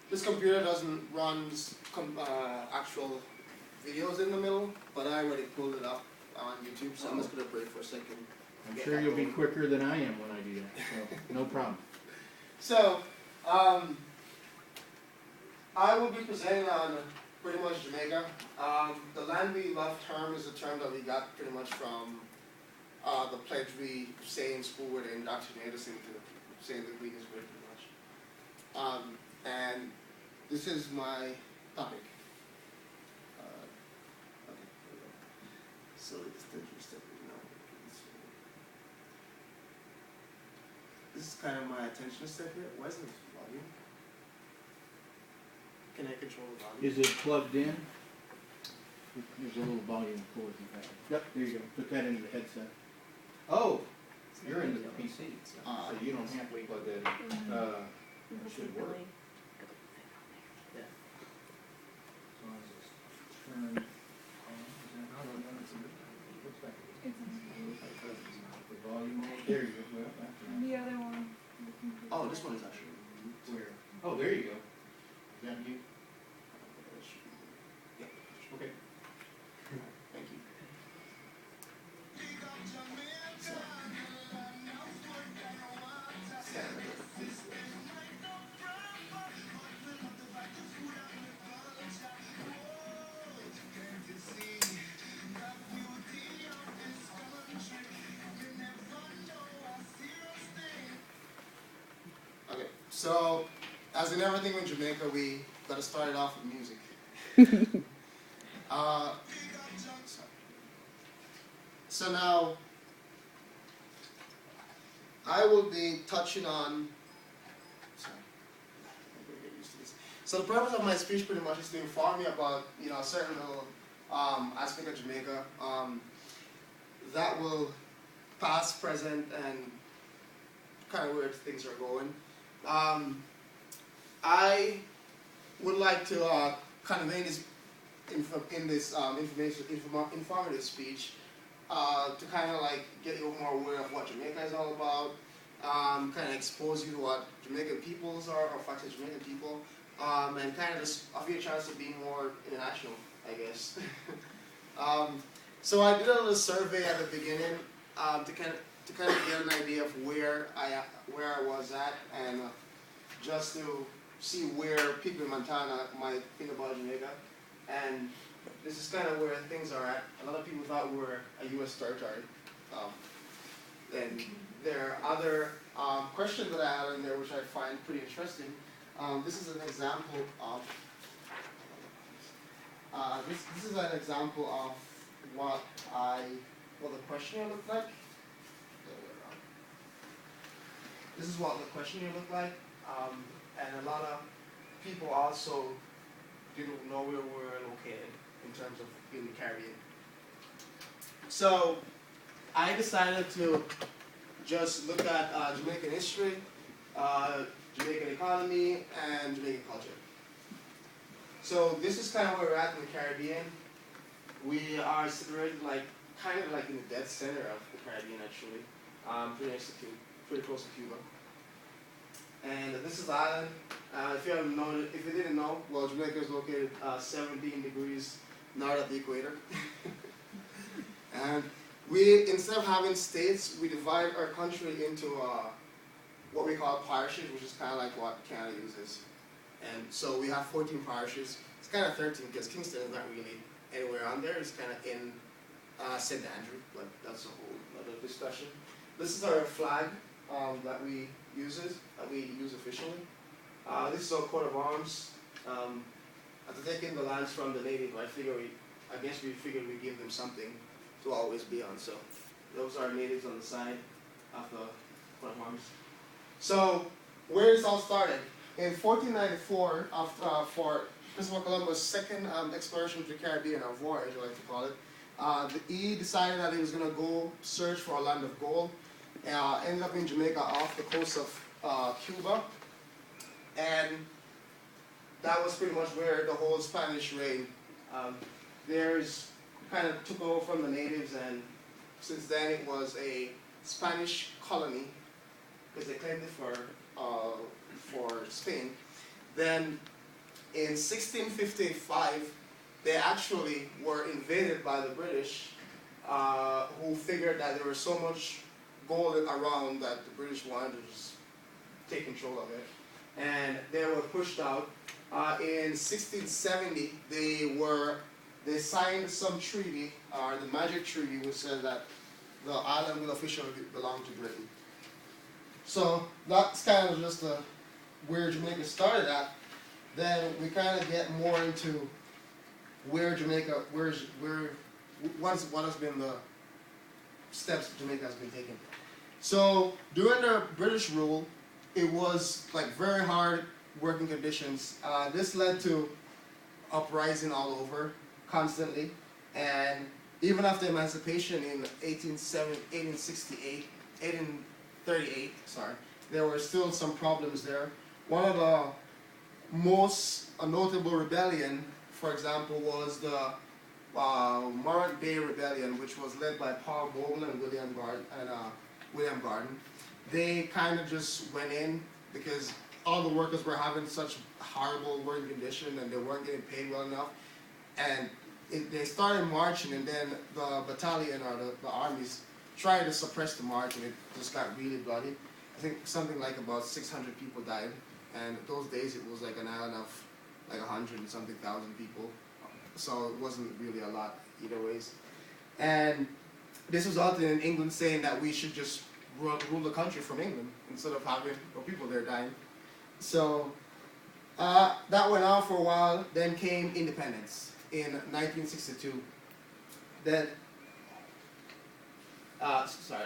this computer doesn't run actual videos in the middle, but I already pulled it up on YouTube, so I'm just going to break for a second. I'm sure you'll be quicker than I am when I do that, so no problem. So, I will be presenting on pretty much Jamaica. The land we love term is a term that we got pretty much from the pledge we say in school where they indoctrinate us into saying the Queen is great pretty much. And this is my topic. Okay, here we go. So it's interesting, this is kind of my attention step here. Why isn't this volume? Can I control the volume? Is it plugged in? There's a little volume cord in that. Yep, there you go. Put that into the headset. Oh, you're into the PC, so you don't have to plug that in. It should work. Yeah. As long as it's turned on. The volume, there you go. Well, The other one. Oh, this one is actually. where? Oh, there you go. Is that you? Yeah. Okay. Thank you. Okay, so as in everything in Jamaica, we gotta start it off with music. So now, I will be touching on. Sorry, I'm gonna get used to this. So the purpose of my speech pretty much is to inform you about a certain little aspect of Jamaica that will past, present, and kind of where things are going. I would like to kind of make this informative speech to kind of like get you more aware of what Jamaica is all about, kind of expose you to what Jamaican peoples are, or facts of Jamaican people, and kind of just offer you a chance to be more international, I guess. So I did a little survey at the beginning to kind of get an idea of where I was at, and just to see where people in Montana might think about Jamaica. And this is kind of where things are at. A lot of people thought we were a U.S. territory. And there are other questions that I had in there which I find pretty interesting. This is an example of this is an example of what the questionnaire looked like. This is what the questionnaire looked like, and a lot of people also didn't know where we were located in terms of in the Caribbean. So I decided to just look at Jamaican history, Jamaican economy, and Jamaican culture. So this is kind of where we're at in the Caribbean. We are situated kind of like in the dead center of the Caribbean, actually, pretty close to Cuba. And this is the island. If you didn't know, well, Jamaica is located 17 degrees north of the equator. And we, instead of having states, we divide our country into what we call parishes, which is kind of like what Canada uses. And so we have 14 parishes. It's kind of 13 because Kingston is not really anywhere on there. It's kind of in St. Andrew, but that's a whole other discussion. This is our flag that we use officially. This is our coat of arms. After taking the lands from the native, I guess we figured we'd give them something to always be on. So those are natives on the side of the coat of arms. So where this all started? In 1494, for Christopher Columbus' second exploration to the Caribbean, or voyage, I like to call it, he decided that he was going to go search for a land of gold. Ended up in Jamaica off the coast of Cuba, and that was pretty much where the whole Spanish reign. There's kind of took over from the natives, and since then it was a Spanish colony because they claimed it for Spain. Then in 1655, they actually were invaded by the British, who figured that there was so much gold around that the British wanted to just take control of it. And they were pushed out. In 1670, they signed some treaty, the Magic Treaty, which said that the island will officially belong to Britain. So that's kind of just where Jamaica started at. Then we kind of get more into where Jamaica, what has been the steps Jamaica has been taking. So during the British rule, it was like very hard working conditions. This led to uprising all over constantly, and even after emancipation in 1838, there were still some problems there. One of the most notable rebellion, for example, was the Morant Bay Rebellion, which was led by Paul Bogle and William Garden. They kind of just went in because all the workers were having such horrible working conditions and they weren't getting paid well enough. And they started marching, and then the battalion or the armies tried to suppress the march, and it just got really bloody. I think something like about 600 people died, and those days it was like an island of like 100 and something thousand people, so it wasn't really a lot either ways. And this resulted in England saying that we should just rule the country from England instead of having people there dying. So that went on for a while. Then came independence in 1962. Then,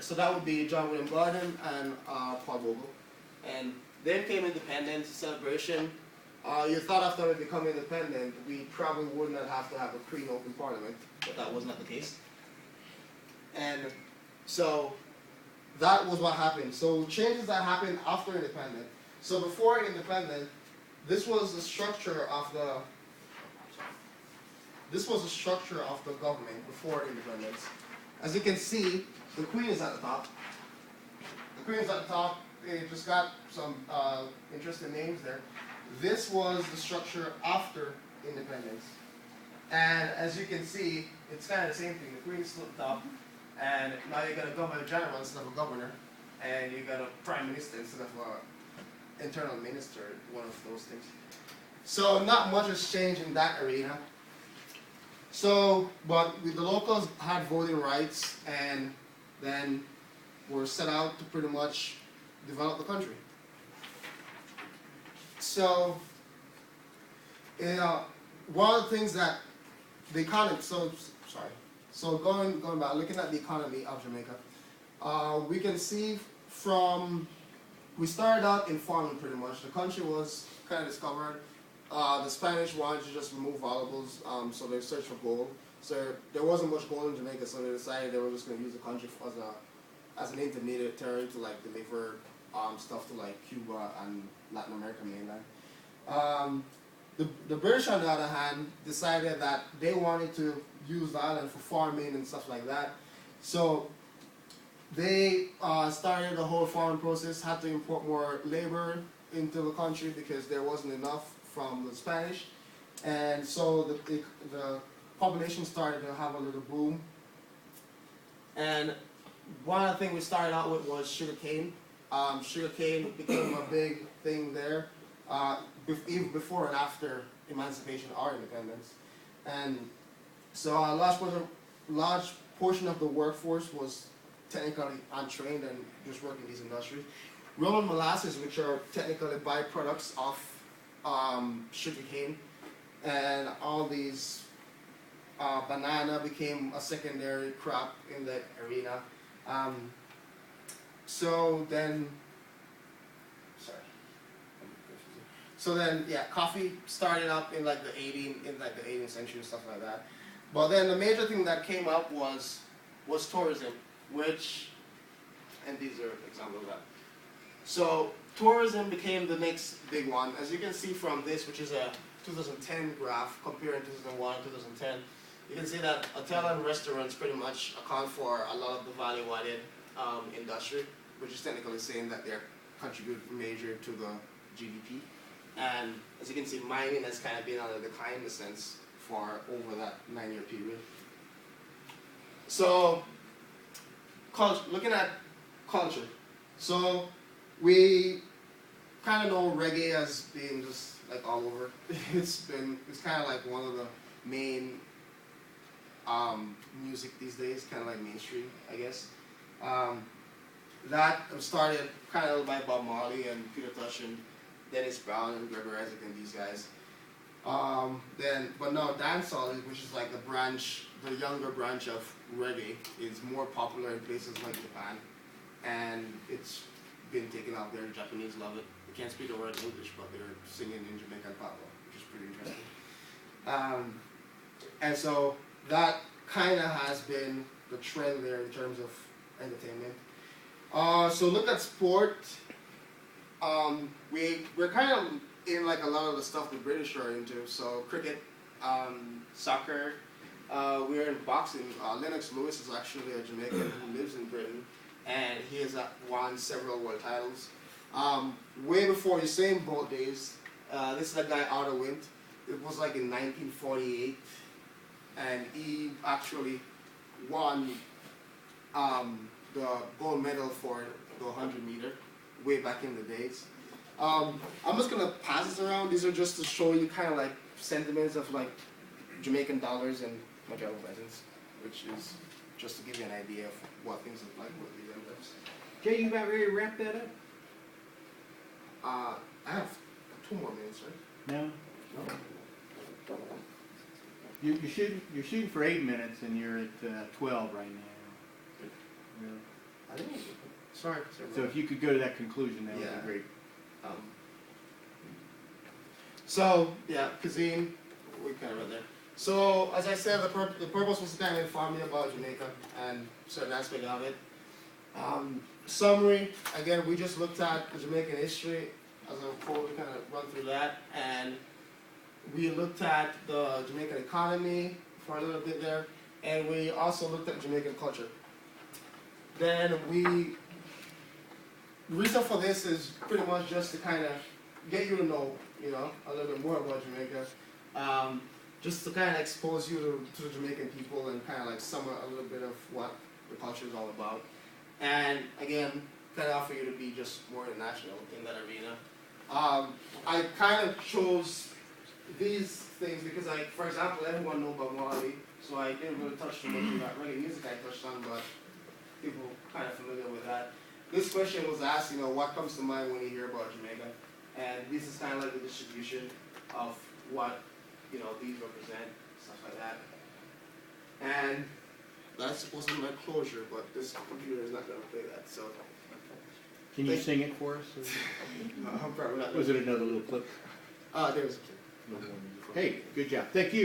so that would be John William Garden and Paul Bogle. And then came independence celebration. You thought after we become independent, we probably would not have to have a clean open parliament, but that was not the case. And so that was what happened. So changes that happened after independence. So before independence, this was the structure of the government before independence. As you can see, the Queen is at the top. The Queen is at the top. It just got some interesting names there. This was the structure after independence. And as you can see, it's kind of the same thing. The Queen is still at the top. And now you got a governor general instead of a governor. And you got a prime minister instead of an internal minister, one of those things. So not much has changed in that arena. So, but the locals had voting rights, and then were set out to pretty much develop the country. So, one of the things that the economy, so going back, looking at the economy of Jamaica, we can see we started out in farming pretty much. The country was kind of discovered. The Spanish wanted to just remove valuables, so they searched for gold. So there wasn't much gold in Jamaica, so they decided they were just going to use the country as an intermediary to like deliver stuff to like Cuba and Latin America mainland. The British, on the other hand, decided that they wanted to use the island for farming and stuff like that. So they started the whole farming process, had to import more labor into the country because there wasn't enough from the Spanish. And so the population started to have a little boom. And one of the things we started out with was sugarcane. Sugarcane became a big thing there, even before and after emancipation or independence. And so a large portion of the workforce was technically untrained and just working in these industries. Rum and molasses, which are technically byproducts of sugarcane, and all these banana became a secondary crop in that arena. Coffee started up in like the 18th century and stuff like that. But then the major thing that came up was tourism, and these are examples of that. So tourism became the next big one. As you can see from this, which is a 2010 graph comparing 2001 and 2010, you can see that hotel and restaurants pretty much account for a lot of the value-added industry, which is technically saying that they're contributing major to the GDP. And as you can see, mining has kind of been on a decline in a sense for over that 9-year period. So, looking at culture. So, we kind of know reggae as being just like all over. It's kind of like one of the main music these days, kind of like mainstream, I guess. That started kind of by Bob Marley and Peter Tosh and Dennis Brown and Gregory Isaac and these guys. But now dancehall, which is like the younger branch of reggae, is more popular in places like Japan, and it's been taken out there. The Japanese love it. They can't speak a word of English, but they're singing in Jamaican patois, which is pretty interesting. And so that kind of has been the trend there in terms of entertainment. So look at sport. We're kind of in like a lot of the stuff the British are into. So cricket, soccer. We're in boxing. Lennox Lewis is actually a Jamaican who lives in Britain, and he has won several world titles. Way before Usain Bolt days, this is a guy Otto Wint. It was like in 1948, and he actually won the gold medal for the 100 meter way back in the days. I'm just gonna pass this around. These are just to show you kind of like sentiments of like Jamaican dollars and Magellan peasants, which is just to give you an idea of what things look like with these envelopes. Jay, you about ready to wrap that up? I have 2 more minutes, right? No. You're shooting for 8 minutes, and you're at 12 right now. Really? I think. Sorry. So if you could go to that conclusion, that would Yeah. be great. So yeah, cuisine, we kind of read there. So as I said, the purpose was to kind of inform me about Jamaica and certain aspect of it. Summary, again, we just looked at the Jamaican history as a whole. We kind of run through that, and we looked at the Jamaican economy for a little bit there, and we also looked at Jamaican culture. Then the reason for this is pretty much just to kind of get you to know, a little bit more about Jamaica. Just to kind of expose you to the Jamaican people and kind of like sum up a little bit of what the culture is all about. And again, kind of offer you to be just more international in that arena. I kind of chose these things because, for example, everyone knows Bob Marley, so I didn't really touch too much about reggae music I touched on, but people kind of familiar with that. This question was asked, what comes to mind when you hear about Jamaica? And this is kind of like the distribution of what, these represent, stuff like that. And that's supposed to be my closure, but this computer is not going to play that, so. Can you sing it for us? I'm probably not. Was it another little clip? There's a clip. Hey, good job. Thank you.